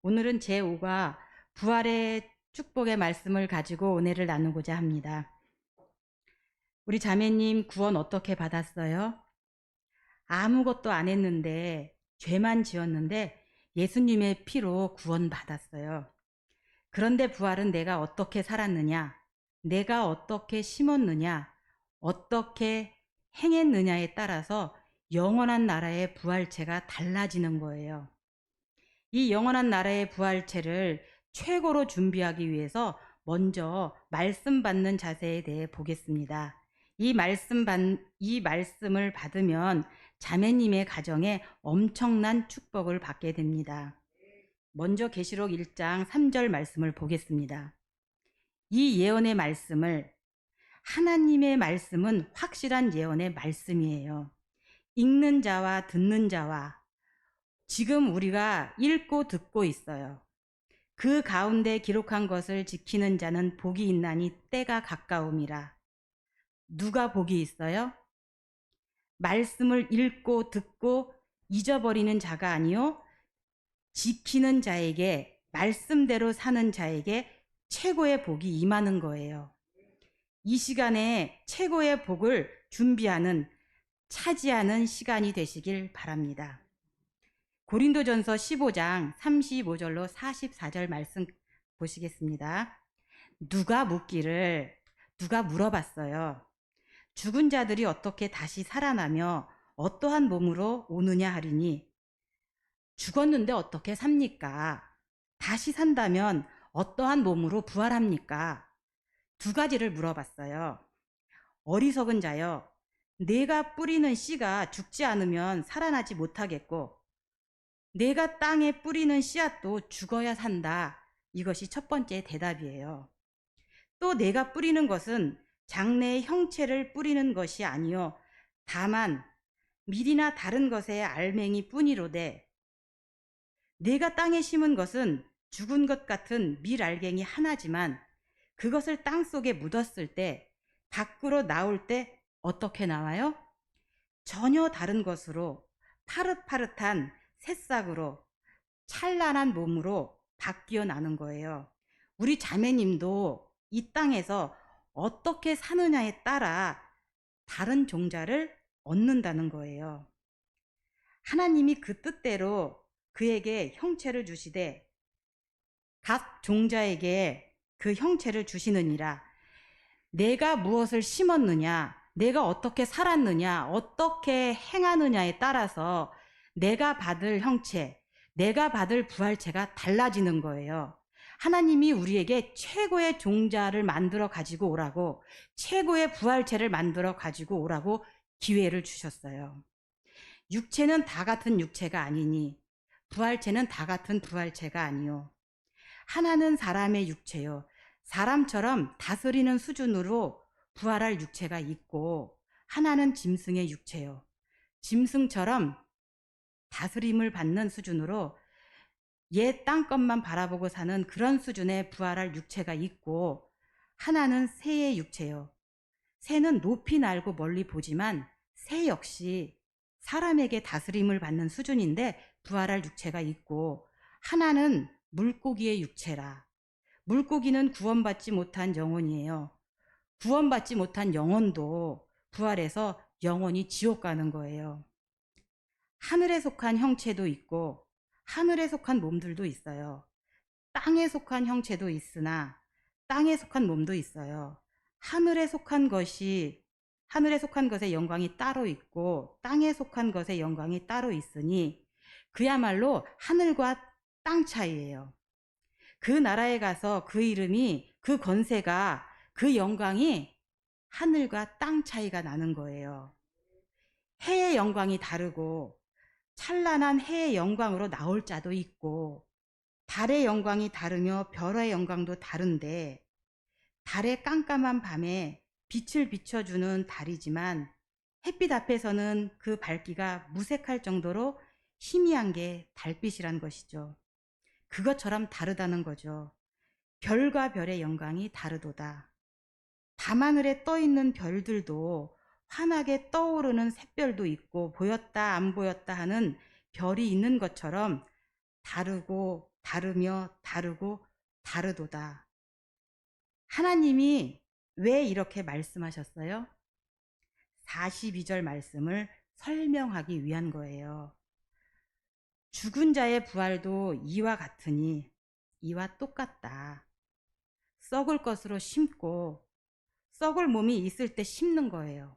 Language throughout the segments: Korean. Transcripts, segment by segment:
오늘은 제5가 부활의 축복의 말씀을 가지고 은혜를 나누고자 합니다. 우리 자매님 구원 어떻게 받았어요? 아무것도 안 했는데 죄만 지었는데 예수님의 피로 구원 받았어요. 그런데 부활은 내가 어떻게 살았느냐, 내가 어떻게 심었느냐, 어떻게 행했느냐에 따라서 영원한 나라의 부활체가 달라지는 거예요. 이 영원한 나라의 부활체를 최고로 준비하기 위해서 먼저 말씀 받는 자세에 대해 보겠습니다. 이 말씀을 받으면 자매님의 가정에 엄청난 축복을 받게 됩니다. 먼저 계시록 1장 3절 말씀을 보겠습니다. 이 예언의 말씀을, 하나님의 말씀은 확실한 예언의 말씀이에요. 읽는 자와 듣는 자와 지금 우리가 읽고 듣고 있어요. 그 가운데 기록한 것을 지키는 자는 복이 있나니 때가 가까움이라. 누가 복이 있어요? 말씀을 읽고 듣고 잊어버리는 자가 아니요, 지키는 자에게, 말씀대로 사는 자에게 최고의 복이 임하는 거예요. 이 시간에 최고의 복을 준비하는, 차지하는 시간이 되시길 바랍니다. 고린도전서 15장 35절로 44절 말씀 보시겠습니다. 누가 물어봤어요. 죽은 자들이 어떻게 다시 살아나며 어떠한 몸으로 오느냐 하리니, 죽었는데 어떻게 삽니까? 다시 산다면 어떠한 몸으로 부활합니까? 두 가지를 물어봤어요. 어리석은 자여, 내가 뿌리는 씨가 죽지 않으면 살아나지 못하겠고, 내가 땅에 뿌리는 씨앗도 죽어야 산다. 이것이 첫 번째 대답이에요. 또 내가 뿌리는 것은 장래의 형체를 뿌리는 것이 아니요, 다만 밀이나 다른 것의 알맹이 뿐이로되, 내가 땅에 심은 것은 죽은 것 같은 밀알갱이 하나지만 그것을 땅 속에 묻었을 때, 밖으로 나올 때 어떻게 나와요? 전혀 다른 것으로, 파릇파릇한 새싹으로, 찬란한 몸으로 바뀌어 나는 거예요. 우리 자매님도 이 땅에서 어떻게 사느냐에 따라 다른 종자를 얻는다는 거예요. 하나님이 그 뜻대로 그에게 형체를 주시되 각 종자에게 그 형체를 주시느니라. 내가 무엇을 심었느냐, 내가 어떻게 살았느냐, 어떻게 행하느냐에 따라서 내가 받을 형체, 내가 받을 부활체가 달라지는 거예요. 하나님이 우리에게 최고의 종자를 만들어 가지고 오라고, 최고의 부활체를 만들어 가지고 오라고 기회를 주셨어요. 육체는 다 같은 육체가 아니니 부활체는 다 같은 부활체가 아니요, 하나는 사람의 육체요, 사람처럼 다스리는 수준으로 부활할 육체가 있고, 하나는 짐승의 육체요, 짐승처럼 다스림을 받는 수준으로 옛 땅것만 바라보고 사는 그런 수준의 부활할 육체가 있고, 하나는 새의 육체요, 새는 높이 날고 멀리 보지만 새 역시 사람에게 다스림을 받는 수준인데 부활할 육체가 있고, 하나는 물고기의 육체라. 물고기는 구원받지 못한 영혼이에요. 구원받지 못한 영혼도 부활해서 영혼이 지옥 가는 거예요. 하늘에 속한 형체도 있고 하늘에 속한 몸들도 있어요. 땅에 속한 형체도 있으나 땅에 속한 몸도 있어요. 하늘에 속한 것의 영광이 따로 있고 땅에 속한 것의 영광이 따로 있으니 그야말로 하늘과 땅 차이예요. 그 나라에 가서 그 이름이, 그 권세가, 그 영광이 하늘과 땅 차이가 나는 거예요. 해의 영광이 다르고 찬란한 해의 영광으로 나올 자도 있고, 달의 영광이 다르며 별의 영광도 다른데, 달의 깜깜한 밤에 빛을 비춰주는 달이지만 햇빛 앞에서는 그 밝기가 무색할 정도로 희미한 게 달빛이란 것이죠. 그것처럼 다르다는 거죠. 별과 별의 영광이 다르도다. 밤하늘에 떠있는 별들도 환하게 떠오르는 샛별도 있고 보였다 안 보였다 하는 별이 있는 것처럼 다르고 다르며 다르고 다르도다. 하나님이 왜 이렇게 말씀하셨어요? 42절 말씀을 설명하기 위한 거예요. 죽은 자의 부활도 이와 같으니 이와 똑같다. 썩을 것으로 심고 썩을 몸이 있을 때 심는 거예요.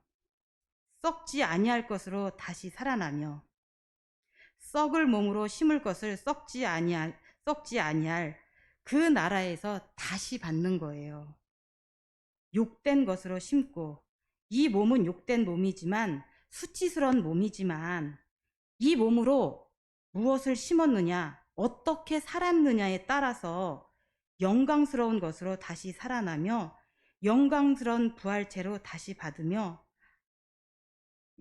썩지 아니할 것으로 다시 살아나며 썩을 몸으로 심을 것을 썩지 아니할 그 나라에서 다시 받는 거예요. 욕된 것으로 심고, 이 몸은 욕된 몸이지만, 수치스러운 몸이지만, 이 몸으로 무엇을 심었느냐, 어떻게 살았느냐에 따라서 영광스러운 것으로 다시 살아나며 영광스러운 부활체로 다시 받으며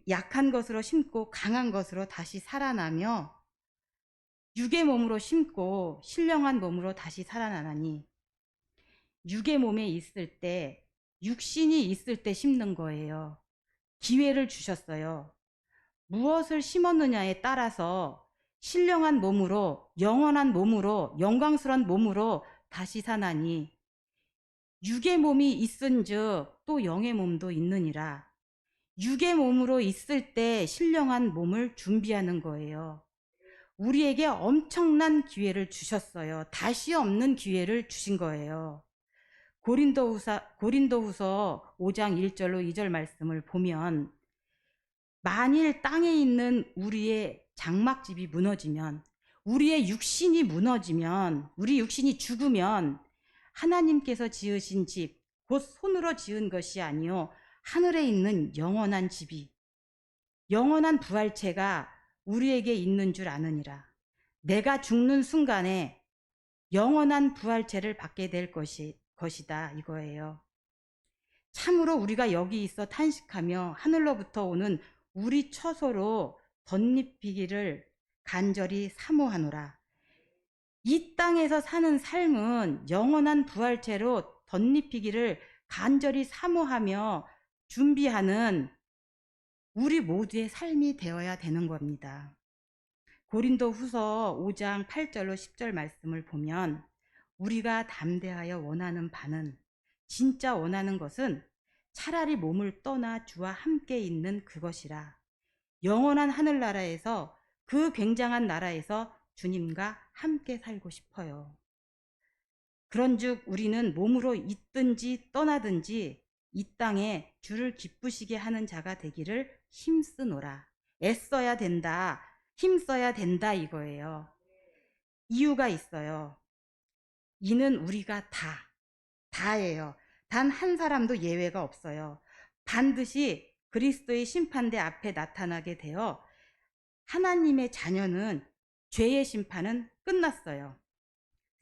약한 것으로 심고 강한 것으로 다시 살아나며 육의 몸으로 심고 신령한 몸으로 다시 살아나나니, 육의 몸에 있을 때, 육신이 있을 때 심는 거예요. 기회를 주셨어요. 무엇을 심었느냐에 따라서 신령한 몸으로, 영원한 몸으로, 영광스러운 몸으로 다시 사나니, 육의 몸이 있은즉 또 영의 몸도 있느니라. 육의 몸으로 있을 때 신령한 몸을 준비하는 거예요. 우리에게 엄청난 기회를 주셨어요. 다시 없는 기회를 주신 거예요. 고린도후서 5장 1절로 2절 말씀을 보면, 만일 땅에 있는 우리의 장막집이 무너지면, 우리의 육신이 무너지면, 우리 육신이 죽으면 하나님께서 지으신 집, 곧 손으로 지은 것이 아니요 하늘에 있는 영원한 집이, 영원한 부활체가 우리에게 있는 줄 아느니라. 내가 죽는 순간에 영원한 부활체를 받게 될 것이다 이거예요. 참으로 우리가 여기 있어 탄식하며 하늘로부터 오는 우리 처소로 덧입히기를 간절히 사모하노라. 이 땅에서 사는 삶은 영원한 부활체로 덧입히기를 간절히 사모하며 준비하는 우리 모두의 삶이 되어야 되는 겁니다. 고린도후서 5장 8절로 10절 말씀을 보면, 우리가 담대하여 원하는 바는, 진짜 원하는 것은 차라리 몸을 떠나 주와 함께 있는 그것이라. 영원한 하늘나라에서, 그 굉장한 나라에서 주님과 함께 살고 싶어요. 그런즉 우리는 몸으로 있든지 떠나든지 이 땅에 주를 기쁘시게 하는 자가 되기를 힘쓰노라. 애써야 된다, 힘써야 된다 이거예요. 이유가 있어요. 이는 우리가 다예요. 단 한 사람도 예외가 없어요. 반드시 그리스도의 심판대 앞에 나타나게 되어 하나님의 자녀는 죄의 심판은 끝났어요.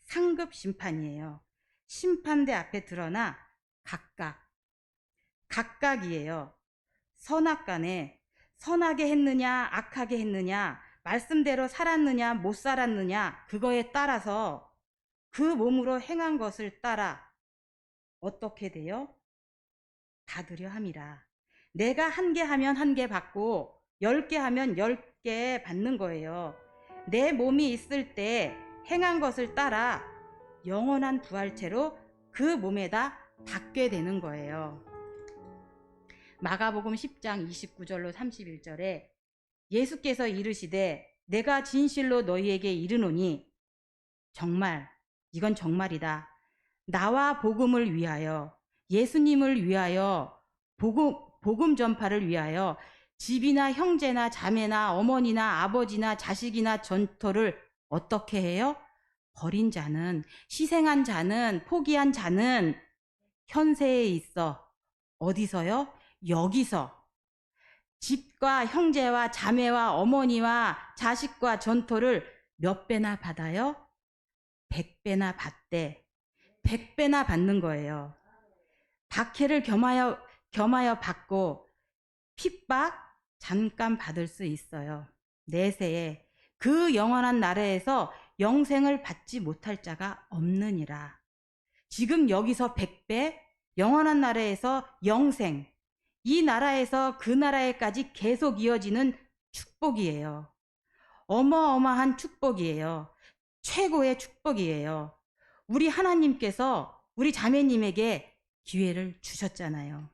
상급 심판이에요. 심판대 앞에 드러나 각각이에요. 선악간에 선하게 했느냐 악하게 했느냐, 말씀대로 살았느냐 못 살았느냐, 그거에 따라서 그 몸으로 행한 것을 따라 어떻게 돼요? 받으려 함이라. 내가 1개 하면 1개 받고 10개 하면 10개 받는 거예요. 내 몸이 있을 때 행한 것을 따라 영원한 부활체로 그 몸에다 받게 되는 거예요. 마가복음 10장 29절로 31절에 예수께서 이르시되 내가 진실로 너희에게 이르노니, 정말 이건 정말이다. 나와 복음을 위하여, 예수님을 위하여, 복음 전파를 위하여 집이나 형제나 자매나 어머니나 아버지나 자식이나 전토를 어떻게 해요? 버린 자는, 희생한 자는, 포기한 자는 현세에 있어. 어디서요? 여기서. 집과 형제와 자매와 어머니와 자식과 전토를 몇 배나 받아요? 100배나 받대. 100배나 받는 거예요. 박해를 겸하여 받고 핍박 잠깐 받을 수 있어요. 내세에 그 영원한 나라에서 영생을 받지 못할 자가 없느니라. 지금 여기서 100배, 영원한 나라에서 영생, 이 나라에서 그 나라에까지 계속 이어지는 축복이에요. 어마어마한 축복이에요. 최고의 축복이에요. 우리 하나님께서 우리 자매님에게 기회를 주셨잖아요.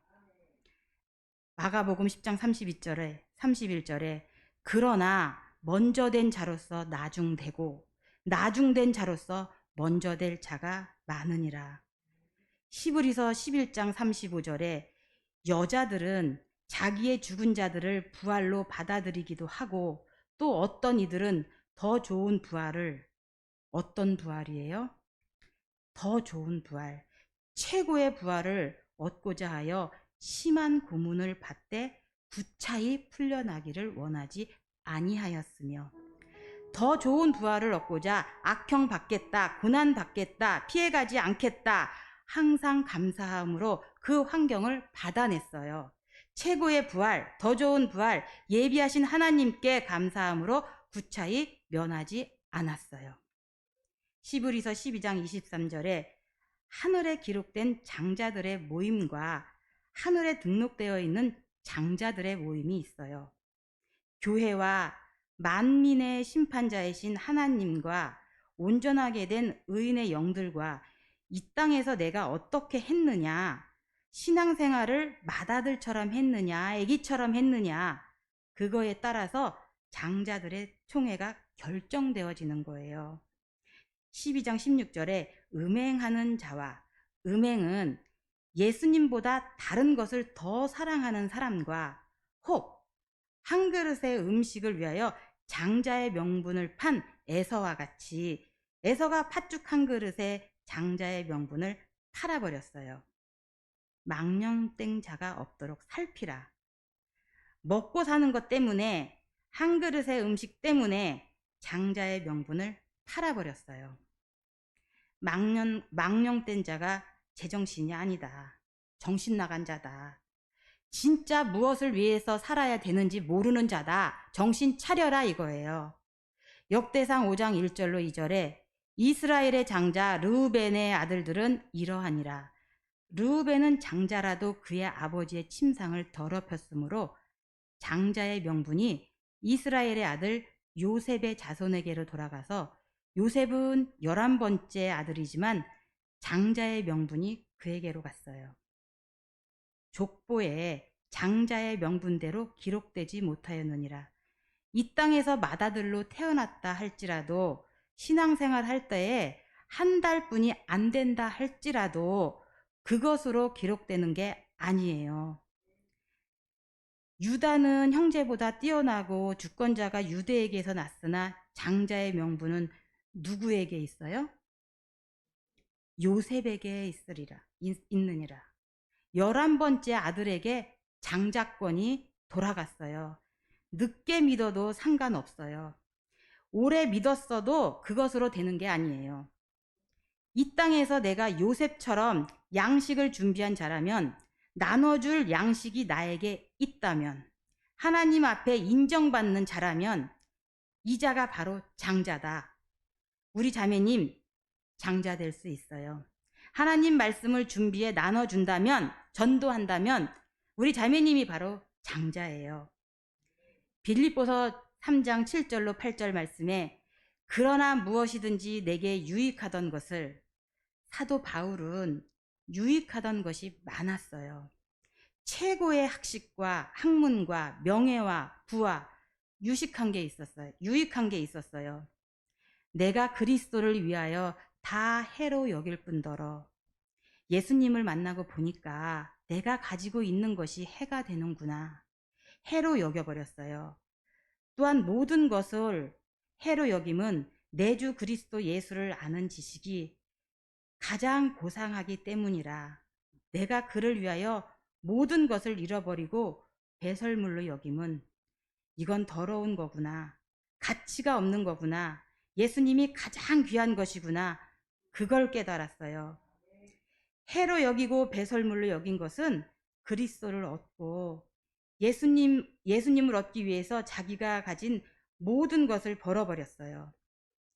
마가복음 10장 31절에 그러나 먼저 된 자로서 나중되고 나중된 자로서 먼저 될 자가 많으니라. 히브리서 11장 35절에 여자들은 자기의 죽은 자들을 부활로 받아들이기도 하고 또 어떤 이들은 더 좋은 부활을 어떤 부활이에요? 더 좋은 부활, 최고의 부활을 얻고자 하여 심한 고문을 받되 구차히 풀려나기를 원하지 아니하였으며 더 좋은 부활을 얻고자 악형 받겠다, 고난 받겠다, 피해가지 않겠다 항상 감사함으로 그 환경을 받아냈어요. 최고의 부활, 더 좋은 부활, 예비하신 하나님께 감사함으로 구차히 면하지 않았어요. 히브리서 12장 23절에 하늘에 기록된 장자들의 모임과 하늘에 등록되어 있는 장자들의 모임이 있어요. 교회와 만민의 심판자이신 하나님과 온전하게 된 의인의 영들과 이 땅에서 내가 어떻게 했느냐, 신앙생활을 맏아들처럼 했느냐, 애기처럼 했느냐, 그거에 따라서 장자들의 총회가 결정되어지는 거예요. 12장 16절에 음행하는 자와, 음행은 예수님보다 다른 것을 더 사랑하는 사람과 혹 한 그릇의 음식을 위하여 장자의 명분을 판 에서와 같이 에서가 팥죽 한 그릇에 장자의 명분을 팔아버렸어요. 망령된 자가 없도록 살피라. 먹고 사는 것 때문에 한 그릇의 음식 때문에 장자의 명분을 팔아버렸어요. 망령된 자가 제정신이 아니다. 정신 나간 자다. 진짜 무엇을 위해서 살아야 되는지 모르는 자다. 정신 차려라 이거예요. 역대상 5장 1절로 2절에 이스라엘의 장자 르우벤의 아들들은 이러하니라. 르우벤은 장자라도 그의 아버지의 침상을 더럽혔으므로 장자의 명분이 이스라엘의 아들 요셉의 자손에게로 돌아가서 요셉은 11번째 아들이지만 장자의 명분이 그에게로 갔어요. 족보에 장자의 명분대로 기록되지 못하였느니라. 이 땅에서 맏아들로 태어났다 할지라도 신앙생활 할 때에 한 달뿐이 안 된다 할지라도 그것으로 기록되는 게 아니에요. 유다는 형제보다 뛰어나고 주권자가 유대에게서 났으나 장자의 명분은 누구에게 있어요? 요셉에게 있느니라. 11번째 아들에게 장자권이 돌아갔어요. 늦게 믿어도 상관없어요. 오래 믿었어도 그것으로 되는 게 아니에요. 이 땅에서 내가 요셉처럼 양식을 준비한 자라면 나눠줄 양식이 나에게 있다면 하나님 앞에 인정받는 자라면 이 자가 바로 장자다. 우리 자매님 장자 될 수 있어요. 하나님 말씀을 준비해 나눠준다면 전도한다면 우리 자매님이 바로 장자예요. 빌립보서 3장 7절로 8절 말씀에 그러나 무엇이든지 내게 유익하던 것을 사도 바울은 유익하던 것이 많았어요. 최고의 학식과 학문과 명예와 부와 유익한 게 있었어요. 내가 그리스도를 위하여 다 해로 여길 뿐더러 예수님을 만나고 보니까 내가 가지고 있는 것이 해가 되는구나. 해로 여겨버렸어요. 또한 모든 것을 해로 여김은 내 주 그리스도 예수를 아는 지식이 가장 고상하기 때문이라. 내가 그를 위하여 모든 것을 잃어버리고 배설물로 여김은 이건 더러운 거구나. 가치가 없는 거구나. 예수님이 가장 귀한 것이구나. 그걸 깨달았어요. 해로 여기고 배설물로 여긴 것은 그리스도를 얻고 예수님을 얻기 위해서 자기가 가진 모든 것을 벌어버렸어요.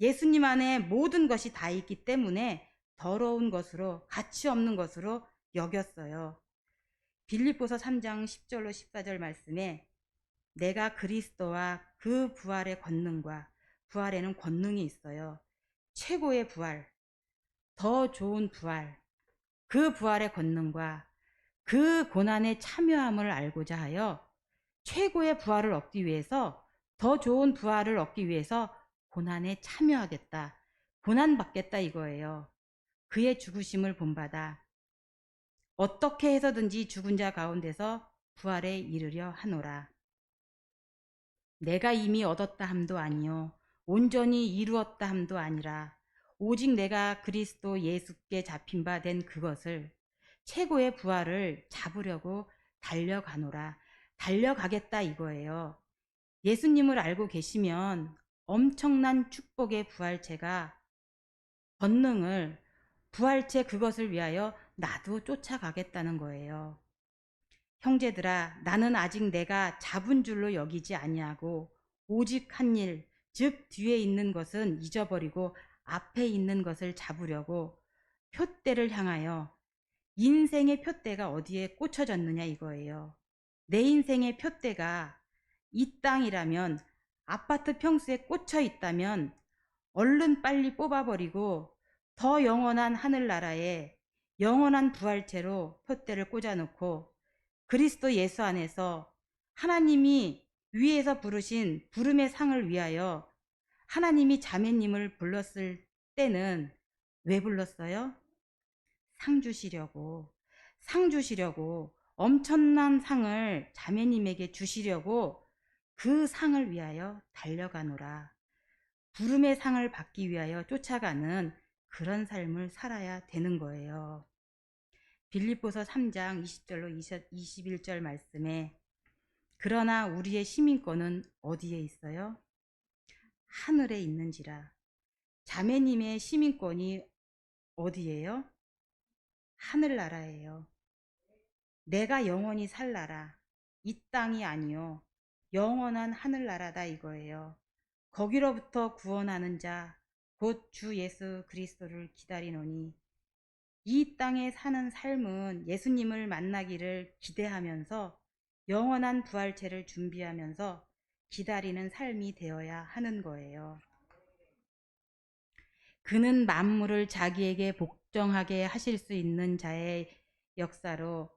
예수님 안에 모든 것이 다 있기 때문에 더러운 것으로 가치 없는 것으로 여겼어요. 빌립보서 3장 10절로 14절 말씀에 내가 그리스도와 그 부활의 권능과 부활에는 권능이 있어요. 최고의 부활, 더 좋은 부활, 그 부활의 권능과 그 고난에 참여함을 알고자 하여 최고의 부활을 얻기 위해서, 더 좋은 부활을 얻기 위해서 고난에 참여하겠다. 고난받겠다 이거예요. 그의 죽으심을 본받아 어떻게 해서든지 죽은 자 가운데서 부활에 이르려 하노라. 내가 이미 얻었다 함도 아니요 온전히 이루었다 함도 아니라 오직 내가 그리스도 예수께 잡힌 바 된 그것을, 최고의 부활을 잡으려고 달려가노라. 달려가겠다 이거예요. 예수님을 알고 계시면 엄청난 축복의 부활체가, 권능을, 부활체 그것을 위하여 나도 쫓아가겠다는 거예요. 형제들아, 나는 아직 내가 잡은 줄로 여기지 아니하고 오직 한 일, 즉 뒤에 있는 것은 잊어버리고 앞에 있는 것을 잡으려고 표대를 향하여, 인생의 표대가 어디에 꽂혀졌느냐 이거예요. 내 인생의 표대가 이 땅이라면, 아파트 평수에 꽂혀 있다면 얼른 빨리 뽑아버리고 더 영원한 하늘나라에 영원한 부활체로 표대를 꽂아놓고 그리스도 예수 안에서 하나님이 위에서 부르신 부름의 상을 위하여, 하나님이 자매님을 불렀을 때는 왜 불렀어요? 상 주시려고, 상 주시려고, 엄청난 상을 자매님에게 주시려고 그 상을 위하여 달려가노라. 부름의 상을 받기 위하여 쫓아가는 그런 삶을 살아야 되는 거예요. 빌립보서 3장 20절로 21절 말씀에, 그러나 우리의 시민권은 어디에 있어요? 하늘에 있는지라. 자매님의 시민권이 어디예요? 하늘나라예요. 내가 영원히 살 나라, 이 땅이 아니요 영원한 하늘나라다 이거예요. 거기로부터 구원하는 자, 곧 주 예수 그리스도를 기다리노니, 이 땅에 사는 삶은 예수님을 만나기를 기대하면서 영원한 부활체를 준비하면서 기다리는 삶이 되어야 하는 거예요. 그는 만물을 자기에게 복종하게 하실 수 있는 자의 역사로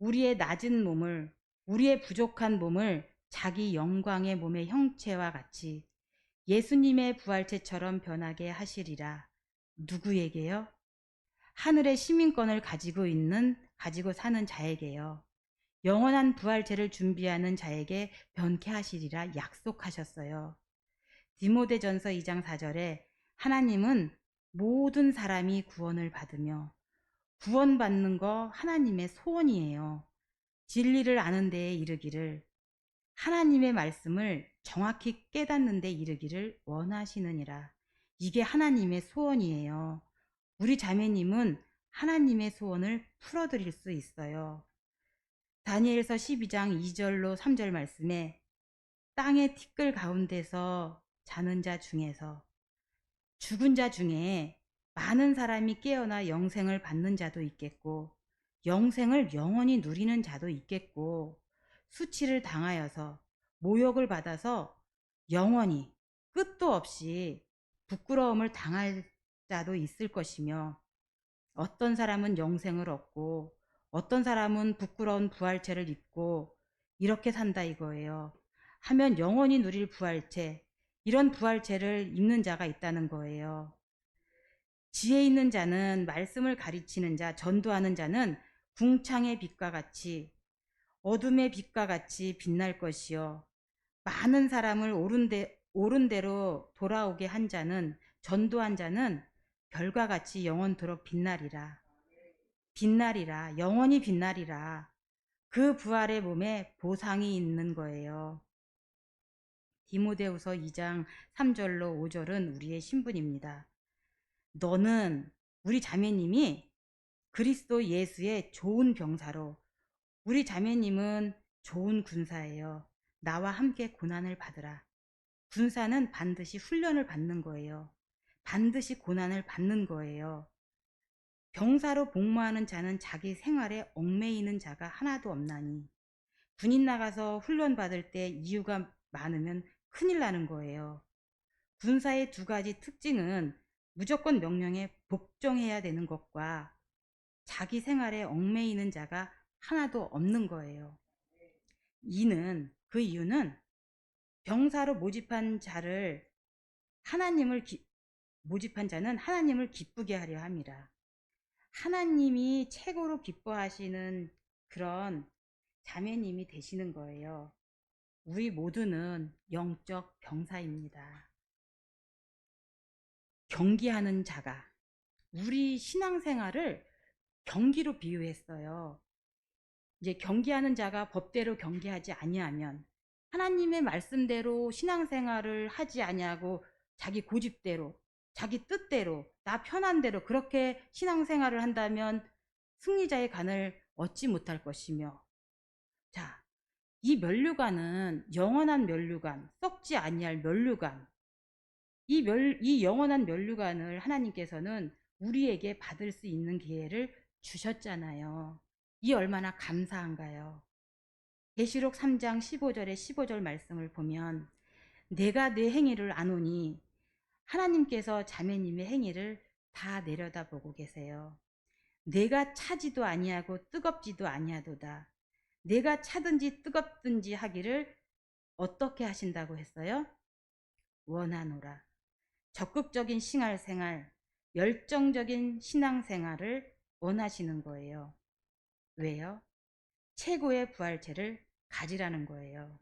우리의 낮은 몸을, 우리의 부족한 몸을 자기 영광의 몸의 형체와 같이 예수님의 부활체처럼 변하게 하시리라. 누구에게요? 하늘의 시민권을 가지고 사는 자에게요. 영원한 부활체를 준비하는 자에게 변케 하시리라 약속하셨어요. 디모데전서 2장 4절에 하나님은 모든 사람이 구원을 받으며, 구원받는 거 하나님의 소원이에요. 진리를 아는 데에 이르기를, 하나님의 말씀을 정확히 깨닫는 데 이르기를 원하시느니라. 이게 하나님의 소원이에요. 우리 자매님은 하나님의 소원을 풀어드릴 수 있어요. 다니엘서 12장 2절로 3절 말씀에, 땅의 티끌 가운데서 자는 자 중에서, 죽은 자 중에 많은 사람이 깨어나 영생을 받는 자도 있겠고, 영생을 영원히 누리는 자도 있겠고, 수치를 당하여서 모욕을 받아서 영원히 끝도 없이 부끄러움을 당할 자도 있을 것이며, 어떤 사람은 영생을 얻고 어떤 사람은 부끄러운 부활체를 입고 이렇게 산다 이거예요. 하면 영원히 누릴 부활체, 이런 부활체를 입는 자가 있다는 거예요. 지혜 있는 자는, 말씀을 가르치는 자, 전도하는 자는 궁창의 빛과 같이, 어둠의 빛과 같이 빛날 것이요, 많은 사람을 옳은 대로 돌아오게 한 자는, 전도한 자는 별과 같이 영원토록 빛나리라. 빛나리라. 영원히 빛나리라. 그 부활의 몸에 보상이 있는 거예요. 디모데후서 2장 3절로 5절은 우리의 신분입니다. 너는, 우리 자매님이 그리스도 예수의 좋은 병사로, 우리 자매님은 좋은 군사예요. 나와 함께 고난을 받으라. 군사는 반드시 훈련을 받는 거예요. 반드시 고난을 받는 거예요. 병사로 복무하는 자는 자기 생활에 얽매이는 자가 하나도 없나니, 군인 나가서 훈련 받을 때 이유가 많으면 큰일 나는 거예요. 군사의 두 가지 특징은 무조건 명령에 복종해야 되는 것과 자기 생활에 얽매이는 자가 하나도 없는 거예요. 그 이유는 병사로 모집한 모집한 자는 하나님을 기쁘게 하려 함이라. 하나님이 최고로 기뻐하시는 그런 자매님이 되시는 거예요. 우리 모두는 영적 병사입니다. 경기하는 자가, 우리 신앙생활을 경기로 비유했어요. 이제 경기하는 자가 법대로 경기하지 아니하면, 하나님의 말씀대로 신앙생활을 하지 아니하고 자기 고집대로, 자기 뜻대로, 나 편한 대로 그렇게 신앙생활을 한다면 승리자의 간을 얻지 못할 것이며, 자, 이 면류관은 영원한 면류관, 썩지 아니할 면류관, 이 영원한 면류관을 하나님께서는 우리에게 받을 수 있는 기회를 주셨잖아요. 이 얼마나 감사한가요? 계시록 3장 15절의 15절 말씀을 보면, 내가 내 행위를 아노니, 하나님께서 자매님의 행위를 다 내려다보고 계세요. 내가 차지도 아니하고 뜨겁지도 아니하도다. 내가 차든지 뜨겁든지 하기를 어떻게 하신다고 했어요? 원하노라. 적극적인 신앙생활, 열정적인 신앙생활을 원하시는 거예요. 왜요? 최고의 부활체를 가지라는 거예요.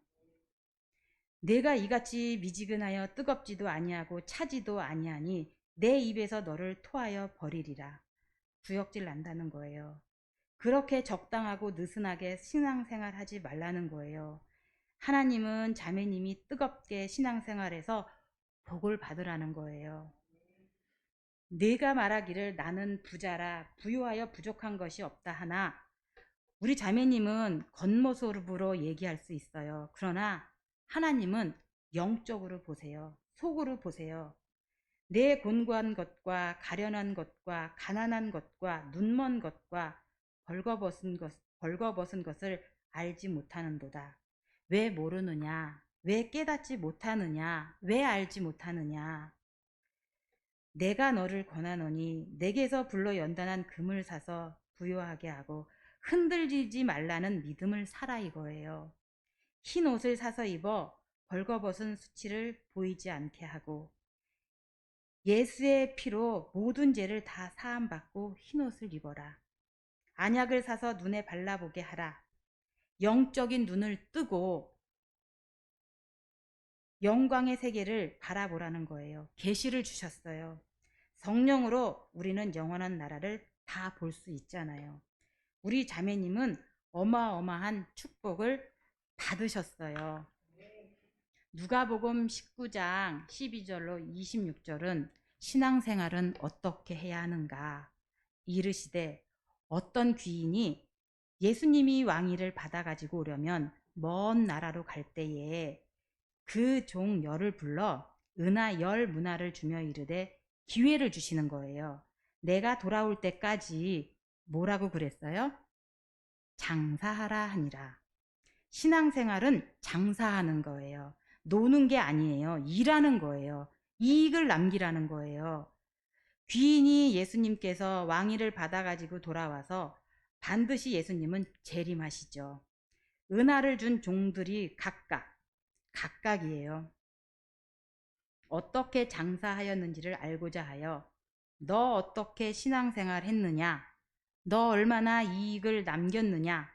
내가 이같이 미지근하여 뜨겁지도 아니하고 차지도 아니하니 내 입에서 너를 토하여 버리리라. 구역질 난다는 거예요. 그렇게 적당하고 느슨하게 신앙생활 하지 말라는 거예요. 하나님은 자매님이 뜨겁게 신앙생활해서 복을 받으라는 거예요. 네가 말하기를 나는 부자라 부유하여 부족한 것이 없다 하나, 우리 자매님은 겉모습으로 얘기할 수 있어요. 그러나 하나님은 영적으로 보세요. 속으로 보세요. 내 곤고한 것과 가련한 것과 가난한 것과 눈먼 것과 벌거벗은 것을 알지 못하는도다. 왜 모르느냐? 왜 깨닫지 못하느냐? 왜 알지 못하느냐? 내가 너를 권하노니 내게서 불러 연단한 금을 사서 부요하게 하고 흔들리지 말라는 믿음을 사라 이거예요. 흰 옷을 사서 입어 벌거벗은 수치를 보이지 않게 하고, 예수의 피로 모든 죄를 다 사함받고 흰 옷을 입어라. 안약을 사서 눈에 발라보게 하라. 영적인 눈을 뜨고 영광의 세계를 바라보라는 거예요. 계시를 주셨어요. 성령으로 우리는 영원한 나라를 다 볼 수 있잖아요. 우리 자매님은 어마어마한 축복을 받으셨어요. 누가복음 19장 12절로 26절은 신앙생활은 어떻게 해야 하는가 이르시되, 어떤 귀인이 예수님이 왕위를 받아가지고 오려면 먼 나라로 갈 때에 그 종 열을 불러 은하 열 문화를 주며 이르되 기회를 주시는 거예요. 내가 돌아올 때까지 뭐라고 그랬어요? 장사하라 하니라. 신앙생활은 장사하는 거예요. 노는 게 아니에요. 일하는 거예요. 이익을 남기라는 거예요. 귀인이 예수님께서 왕위를 받아가지고 돌아와서 반드시 예수님은 재림하시죠. 은하를 준 종들이 각각이에요. 어떻게 장사하였는지를 알고자 하여, 너 어떻게 신앙생활 했느냐, 너 얼마나 이익을 남겼느냐,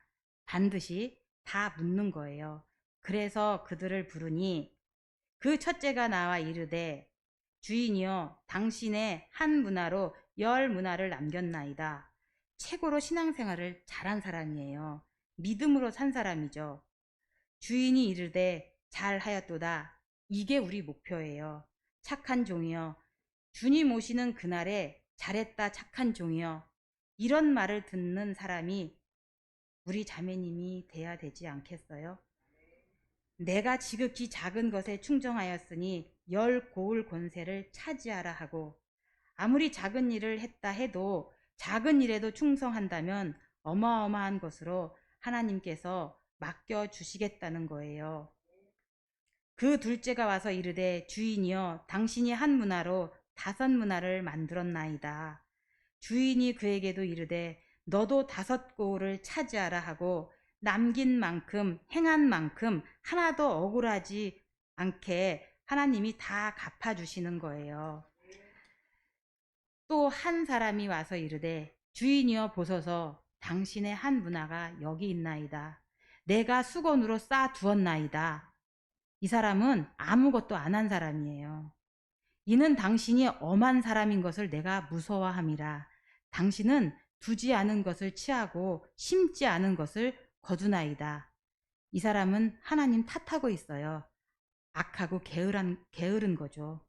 반드시 다 묻는 거예요. 그래서 그들을 부르니 그 첫째가 나와 이르되, 주인이여 당신의 한 문화로 열 문화를 남겼나이다. 최고로 신앙생활을 잘한 사람이에요. 믿음으로 산 사람이죠. 주인이 이르되 잘하였도다. 이게 우리 목표예요. 착한 종이여, 주님 오시는 그날에 잘했다 착한 종이여, 이런 말을 듣는 사람이 우리 자매님이 돼야 되지 않겠어요? 내가 지극히 작은 것에 충정하였으니 열 고을 권세를 차지하라 하고, 아무리 작은 일을 했다 해도 작은 일에도 충성한다면 어마어마한 것으로 하나님께서 맡겨주시겠다는 거예요. 그 둘째가 와서 이르되, 주인이여 당신이 한 문화로 5 문화를 만들었나이다. 주인이 그에게도 이르되 너도 5 고을을 차지하라 하고 남긴 만큼 행한 만큼 하나도 억울하지 않게 하나님이 다 갚아주시는 거예요. 또 한 사람이 와서 이르되 주인이여 보소서 당신의 한 문화가 여기 있나이다. 내가 수건으로 쌓아 두었나이다. 이 사람은 아무것도 안 한 사람이에요. 이는 당신이 엄한 사람인 것을 내가 무서워함이라. 당신은 두지 않은 것을 취하고 심지 않은 것을 거두나이다. 이 사람은 하나님 탓하고 있어요. 악하고 게으른 거죠.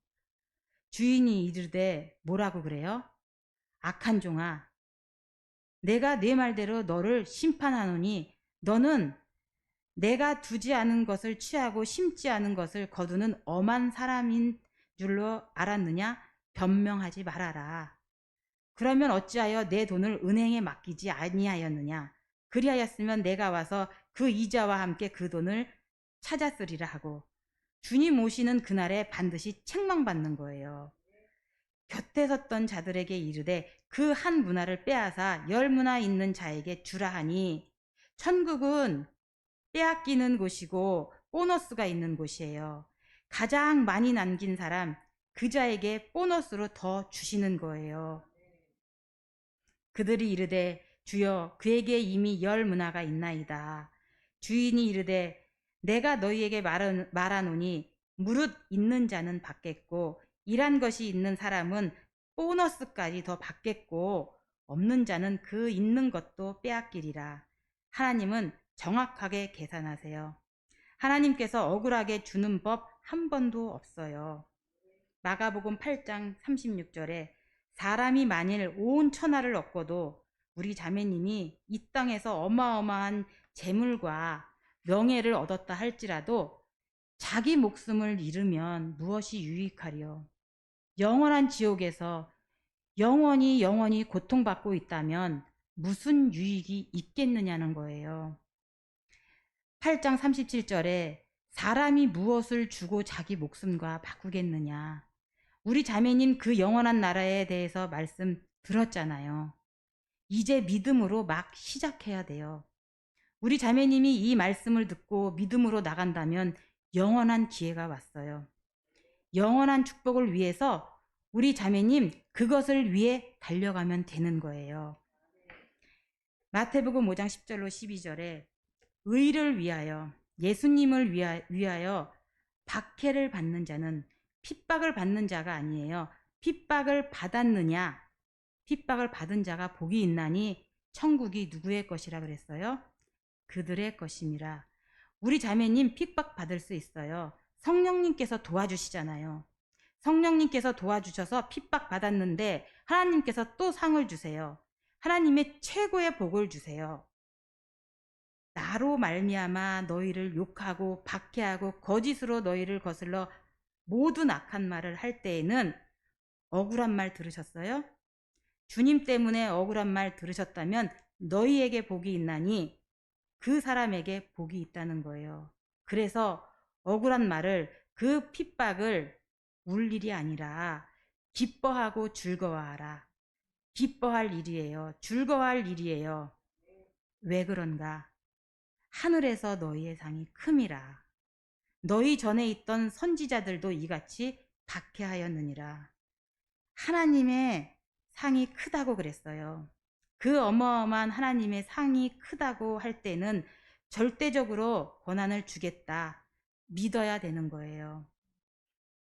주인이 이르되 뭐라고 그래요? 악한 종아, 내가 네 말대로 너를 심판하노니 너는 내가 두지 않은 것을 취하고 심지 않은 것을 거두는 엄한 사람인 줄로 알았느냐? 변명하지 말아라. 그러면 어찌하여 내 돈을 은행에 맡기지 아니하였느냐? 그리하였으면 내가 와서 그 이자와 함께 그 돈을 찾았으리라 하고, 주님 오시는 그날에 반드시 책망받는 거예요. 곁에 섰던 자들에게 이르되 그 한 문화를 빼앗아 10 문화 있는 자에게 주라 하니, 천국은 빼앗기는 곳이고 보너스가 있는 곳이에요. 가장 많이 남긴 사람, 그 자에게 보너스로 더 주시는 거예요. 그들이 이르되 주여 그에게 이미 10 문화가 있나이다. 주인이 이르되 내가 너희에게 말하노니 무릇 있는 자는 받겠고 일한 것이 있는 사람은 보너스까지 더 받겠고 없는 자는 그 있는 것도 빼앗기리라. 하나님은 정확하게 계산하세요. 하나님께서 억울하게 주는 법 한 번도 없어요. 마가복음 8장 36절에 사람이 만일 온 천하를 얻고도 우리 자매님이 이 땅에서 어마어마한 재물과 명예를 얻었다 할지라도 자기 목숨을 잃으면 무엇이 유익하리요? 영원한 지옥에서 영원히 고통받고 있다면 무슨 유익이 있겠느냐는 거예요. 8장 37절에 사람이 무엇을 주고 자기 목숨과 바꾸겠느냐. 우리 자매님 그 영원한 나라에 대해서 말씀 들었잖아요. 이제 믿음으로 막 시작해야 돼요. 우리 자매님이 이 말씀을 듣고 믿음으로 나간다면 영원한 기회가 왔어요. 영원한 축복을 위해서 우리 자매님 그것을 위해 달려가면 되는 거예요. 마태복음 5장 10절로 12절에 의를 위하여 예수님을 위하여 박해를 받는 자는 핍박을 받는 자가 아니에요. 핍박을 받았느냐? 핍박을 받은 자가 복이 있나니 천국이 누구의 것이라 그랬어요? 그들의 것임이라. 우리 자매님 핍박 받을 수 있어요. 성령님께서 도와주시잖아요. 성령님께서 도와주셔서 핍박 받았는데 하나님께서 또 상을 주세요. 하나님의 최고의 복을 주세요. 나로 말미암아 너희를 욕하고 박해하고 거짓으로 너희를 거슬러 모든 악한 말을 할 때에는 억울한 말 들으셨어요? 주님 때문에 억울한 말 들으셨다면 너희에게 복이 있나니 그 사람에게 복이 있다는 거예요. 그래서 억울한 말을, 그 핍박을 울 일이 아니라 기뻐하고 즐거워하라. 기뻐할 일이에요. 즐거워할 일이에요. 왜 그런가? 하늘에서 너희의 상이 큼이라. 너희 전에 있던 선지자들도 이같이 박해하였느니라. 하나님의 상이 크다고 그랬어요. 그 어마어마한 하나님의 상이 크다고 할 때는 절대적으로 권한을 주겠다 믿어야 되는 거예요.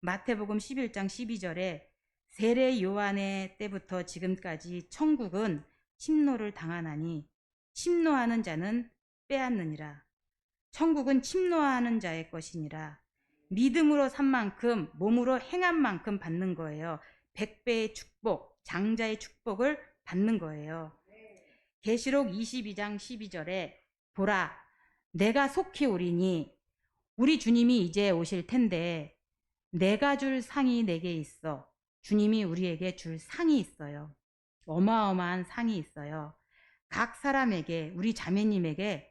마태복음 11장 12절에 세례 요한의 때부터 지금까지 천국은 침노를 당하나니 침노하는 자는 빼앗느니라. 천국은 침노하는 자의 것이니라. 믿음으로 산 만큼, 몸으로 행한 만큼 받는 거예요. 100배의 축복, 장자의 축복을 받는 거예요. 계시록 22장 12절에 보라, 내가 속히 오리니 우리 주님이 이제 오실 텐데 내가 줄 상이 내게 있어. 주님이 우리에게 줄 상이 있어요. 어마어마한 상이 있어요. 각 사람에게, 우리 자매님에게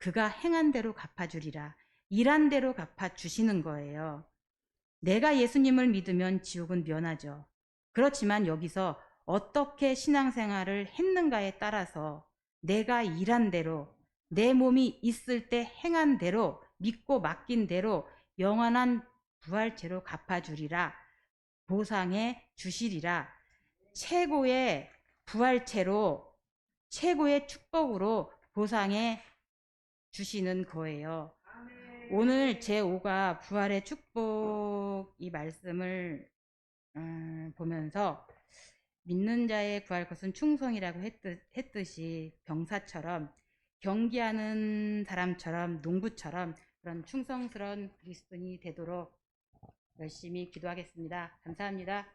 그가 행한 대로 갚아주리라. 일한 대로 갚아주시는 거예요. 내가 예수님을 믿으면 지옥은 면하죠. 그렇지만 여기서 어떻게 신앙생활을 했는가에 따라서 내가 일한 대로 내 몸이 있을 때 행한 대로 믿고 맡긴 대로 영원한 부활체로 갚아주리라 보상해 주시리라 최고의 부활체로 최고의 축복으로 보상해 주시는 거예요. 오늘 제5가 부활의 축복 이 말씀을 보면서 믿는 자의 구할 것은 충성이라고 했듯이 병사처럼 경기하는 사람처럼 농부처럼 그런 충성스러운 그리스도인이 되도록 열심히 기도하겠습니다. 감사합니다.